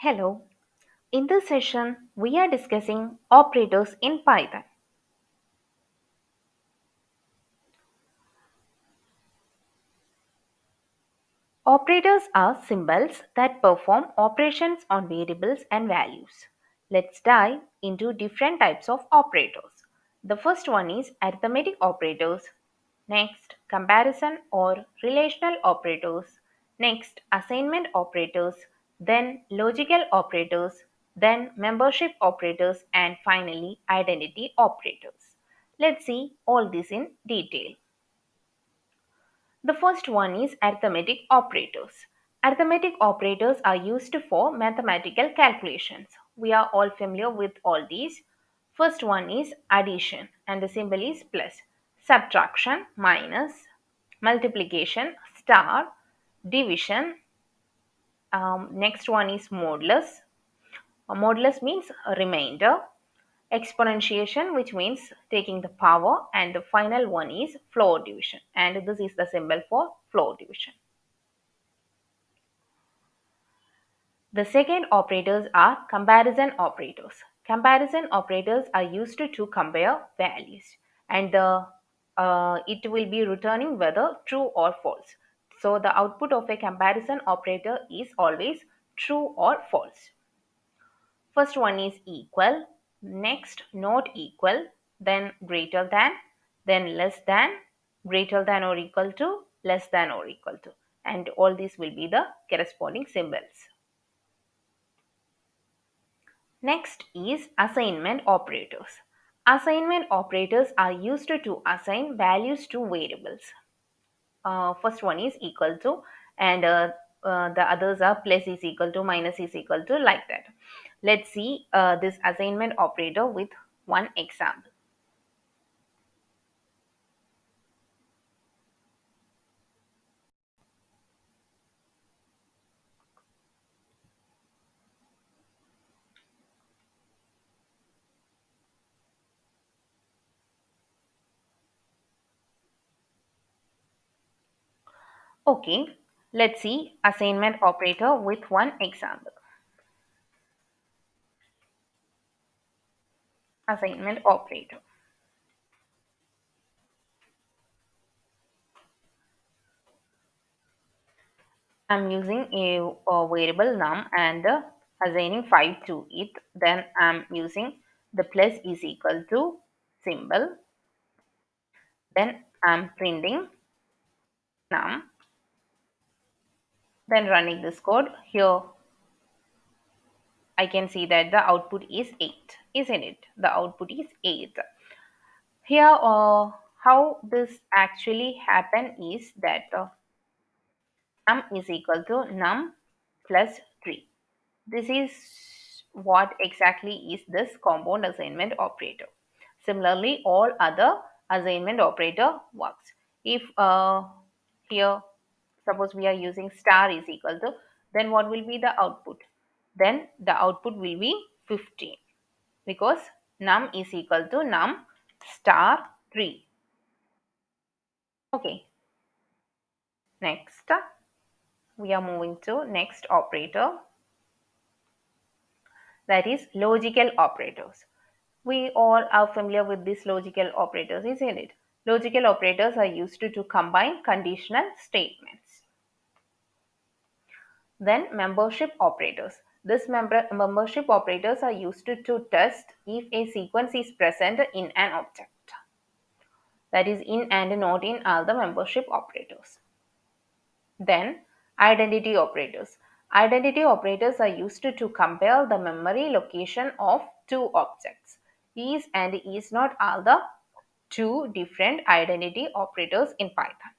Hello. In this session, we are discussing operators in Python. Operators are symbols that perform operations on variables and values. Let's dive into different types of operators. The first one is arithmetic operators, next comparison or relational operators, next assignment operators, then logical operators, then membership operators, and finally identity operators. Let's see all this in detail. The first one is arithmetic operators. Arithmetic operators are used for mathematical calculations. We are all familiar with all these. First one is addition and the symbol is plus. Subtraction minus. Multiplication star. Division. Next one is modulus. Modulus means a remainder. Exponentiation, which means taking the power, and the final one is floor division, and this is the symbol for floor division. The second operators are comparison operators. Comparison operators are used to compare values, and it will be returning whether true or false. So the output of a comparison operator is always true or false. First one is equal, next not equal, then greater than, then less than, greater than or equal to, less than or equal to, and all these will be the corresponding symbols. Next is assignment operators. Assignment operators are used to assign values to variables. First one is equal to, and the others are plus is equal to, minus is equal to, like that. Let's see this assignment operator with one example. Okay, let's see assignment operator with one example. Assignment operator. I'm using a variable num and assigning 5 to it. Then I'm using the plus is equal to symbol. Then I'm printing num. Then running this code. Here I can see that the output is 8, isn't it? The output is 8. Here how this actually happen is that num is equal to num plus 3. This is what exactly is this compound assignment operator. Similarly, all other assignment operator works. If here suppose we are using star is equal to, then what will be the output? Then the output will be 15 because num is equal to num star 3. Okay, next we are moving to next operator, that is logical operators. We all are familiar with these logical operators, isn't it? Logical operators are used to combine conditional statements. Then membership operators. This membership operators are used to test if a sequence is present in an object. That is, in and not in are the membership operators. Then identity operators. Identity operators are used to compare the memory location of two objects. Is and is not are the two different identity operators in Python.